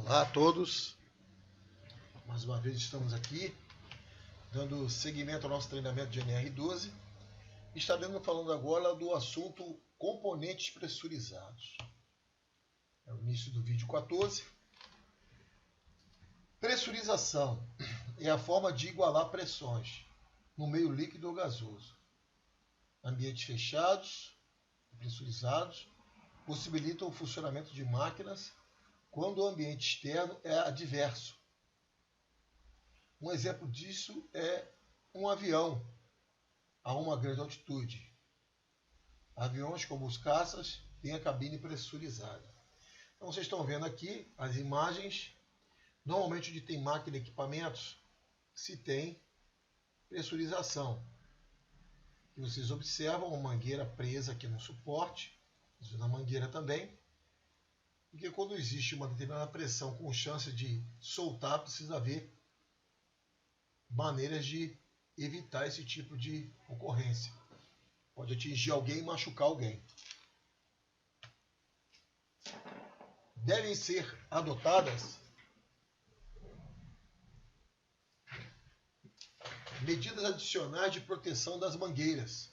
Olá a todos, mais uma vez estamos aqui dando seguimento ao nosso treinamento de NR12. Estaremos falando agora do assunto componentes pressurizados. É o início do vídeo 14. Pressurização é a forma de igualar pressões no meio líquido ou gasoso. Ambientes fechados, pressurizados, possibilitam o funcionamento de máquinas quando o ambiente externo é adverso. Um exemplo disso é um avião a uma grande altitude. Aviões como os caças têm a cabine pressurizada. Então vocês estão vendo aqui as imagens. Normalmente onde tem máquina e equipamentos se tem pressurização. E vocês observam uma mangueira presa aqui no suporte, na mangueira também. Porque quando existe uma determinada pressão com chance de soltar, precisa haver maneiras de evitar esse tipo de ocorrência. Pode atingir alguém e machucar alguém. Devem ser adotadas medidas adicionais de proteção das mangueiras,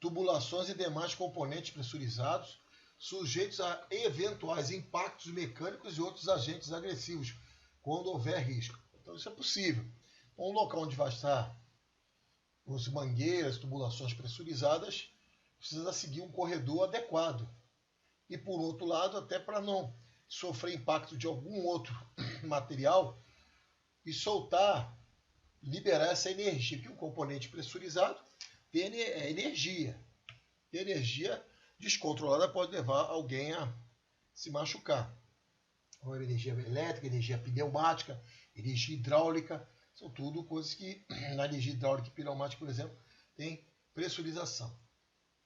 tubulações e demais componentes pressurizados, sujeitos a eventuais impactos mecânicos e outros agentes agressivos, quando houver risco. Então isso é possível. Um local onde vai estar as mangueiras, tubulações pressurizadas, precisa seguir um corredor adequado. E por outro lado, até para não sofrer impacto de algum outro material e soltar, liberar essa energia, porque um componente pressurizado tem energia. E a energia descontrolada pode levar alguém a se machucar. Então, energia elétrica, energia pneumática, energia hidráulica, são tudo coisas que, na energia hidráulica e pneumática, por exemplo, tem pressurização.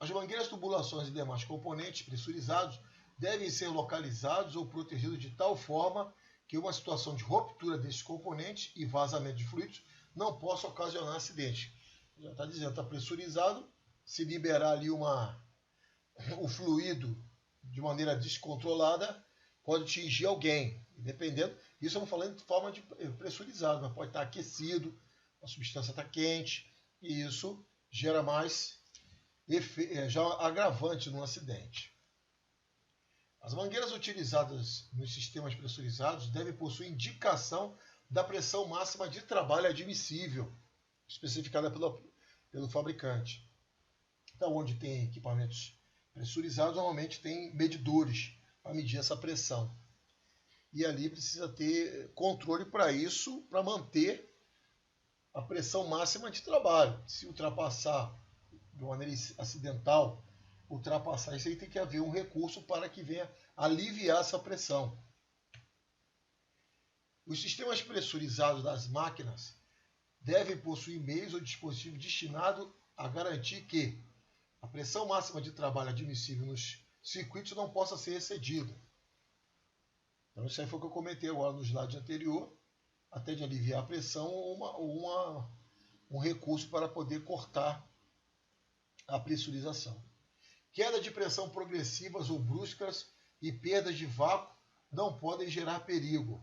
As mangueiras, tubulações e demais componentes pressurizados devem ser localizados ou protegidos de tal forma que uma situação de ruptura desses componentes e vazamento de fluidos não possa ocasionar acidente. Já está dizendo, está pressurizado, se liberar ali o fluido de maneira descontrolada, pode atingir alguém. Dependendo, isso estamos falando de forma de pressurizado, mas pode estar aquecido, a substância está quente, e isso gera mais já agravante no acidente. As mangueiras utilizadas nos sistemas pressurizados devem possuir indicação da pressão máxima de trabalho admissível, especificada pelo fabricante. Então, onde tem equipamentos pressurizados, normalmente tem medidores para medir essa pressão. E ali precisa ter controle para isso, para manter a pressão máxima de trabalho. Se ultrapassar de maneira acidental, ultrapassar isso aí, tem que haver um recurso para que venha aliviar essa pressão. Os sistemas pressurizados das máquinas devem possuir meios ou dispositivos destinados a garantir que a pressão máxima de trabalho admissível nos circuitos não possa ser excedida. Então isso aí foi o que eu comentei agora no slide anterior, até de aliviar a pressão, um recurso para poder cortar a pressurização. Queda de pressão progressivas ou bruscas e perdas de vácuo não podem gerar perigo.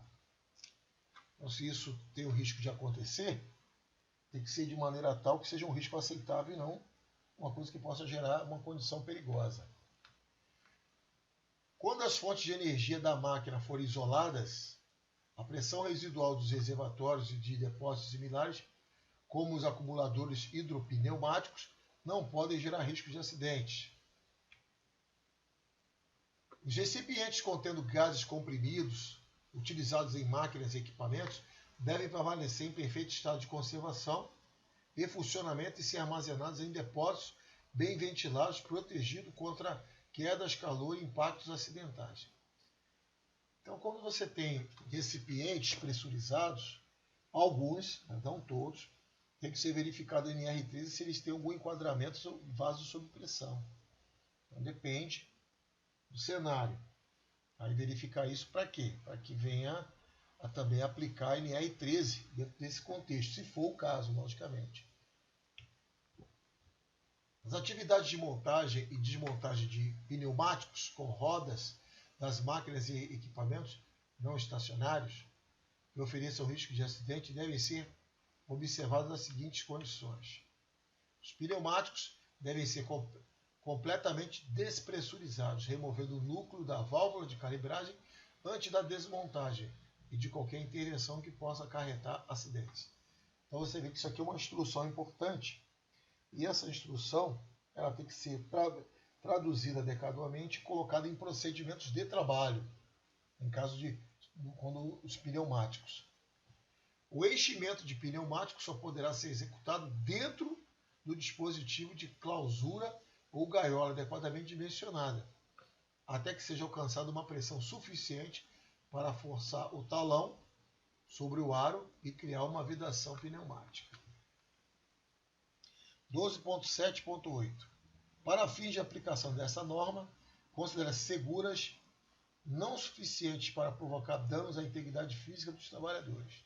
Então, se isso tem o risco de acontecer, tem que ser de maneira tal que seja um risco aceitável e não uma coisa que possa gerar uma condição perigosa. Quando as fontes de energia da máquina forem isoladas, a pressão residual dos reservatórios e de depósitos similares, como os acumuladores hidropneumáticos, não podem gerar risco de acidentes. Os recipientes contendo gases comprimidos, utilizados em máquinas e equipamentos, devem permanecer em perfeito estado de conservação e funcionamento e ser armazenados em depósitos bem ventilados, protegidos contra quedas, calor e impactos acidentais. Então, quando você tem recipientes pressurizados, alguns, não todos, tem que ser verificado em NR13 se eles têm algum enquadramento vaso sob pressão. Então, depende do cenário. Aí verificar isso para quê? Para que venha a também aplicar NR13 dentro desse contexto, se for o caso, logicamente. As atividades de montagem e desmontagem de pneumáticos com rodas das máquinas e equipamentos não estacionários que ofereçam risco de acidente devem ser observadas as seguintes condições. Os pneumáticos devem ser completamente despressurizados, removendo o núcleo da válvula de calibragem antes da desmontagem e de qualquer intervenção que possa acarretar acidentes. Então você vê que isso aqui é uma instrução importante e essa instrução ela tem que ser traduzida adequadamente e colocada em procedimentos de trabalho, em caso de quando os pneumáticos. O enchimento de pneumático só poderá ser executado dentro do dispositivo de clausura ou gaiola adequadamente dimensionada, até que seja alcançada uma pressão suficiente para forçar o talão sobre o aro e criar uma vedação pneumática. 12.7.8. Para fins de aplicação dessa norma, considera-se seguras não suficientes para provocar danos à integridade física dos trabalhadores.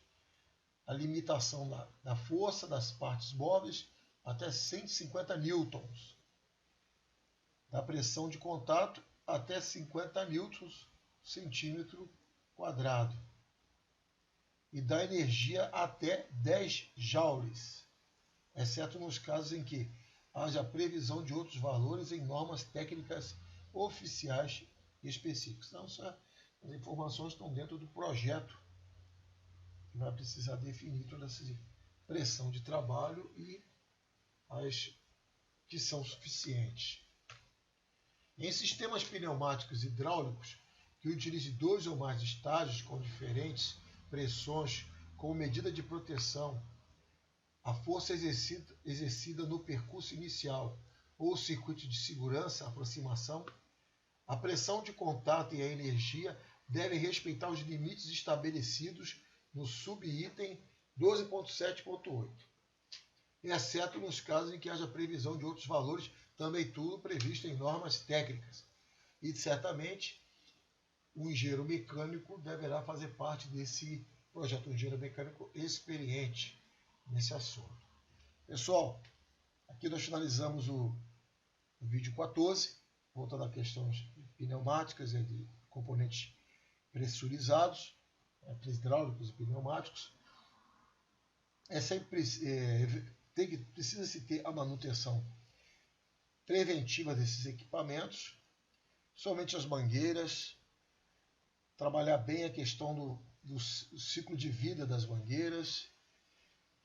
A limitação da força das partes móveis até 150 newtons. Da pressão de contato até 50 newtons centímetro quadrado. E da energia até 10 joules, exceto nos casos em que haja previsão de outros valores em normas técnicas oficiais específicas. Então, as informações estão dentro do projeto que vai precisar definir toda essa pressão de trabalho e as que são suficientes. Em sistemas pneumáticos hidráulicos que utilizem 2 ou mais estágios com diferentes pressões como medida de proteção, a força exercida no percurso inicial ou circuito de segurança, aproximação, a pressão de contato e a energia devem respeitar os limites estabelecidos no subitem 12.7.8, exceto nos casos em que haja previsão de outros valores, também tudo previsto em normas técnicas. E certamente o engenheiro mecânico deverá fazer parte desse projeto, um engenheiro mecânico experiente nesse assunto. Pessoal, aqui nós finalizamos o vídeo 14, voltando a questões pneumáticas e de componentes pressurizados, hidráulicos e pneumáticos. Precisa-se ter a manutenção preventiva desses equipamentos, somente as mangueiras, trabalhar bem a questão do ciclo de vida das mangueiras,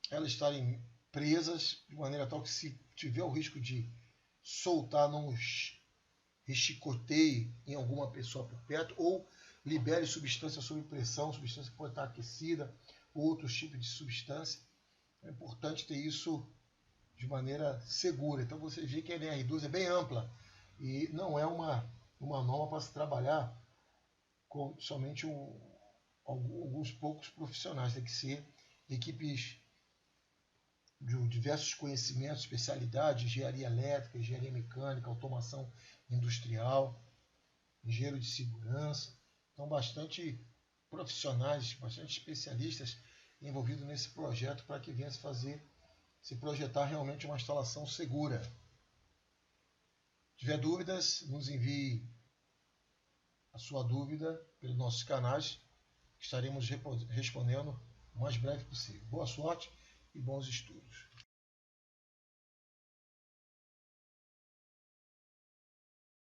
elas estarem presas de maneira tal que, se tiver o risco de soltar, não rechicoteie em alguma pessoa por perto ou libere substância sob pressão, substância que pode estar aquecida ou outros tipos de substância. É importante ter isso de maneira segura. Então você vê que a NR12 é bem ampla e não é uma norma para se trabalhar com somente alguns poucos profissionais. Tem que ser equipes de diversos conhecimentos, especialidades, engenharia elétrica, engenharia mecânica, automação industrial, engenheiro de segurança. Então, bastante profissionais, bastante especialistas envolvidos nesse projeto para que venha se projetar realmente uma instalação segura. Se tiver dúvidas, nos envie a sua dúvida pelos nossos canais, estaremos respondendo o mais breve possível. Boa sorte e bons estudos.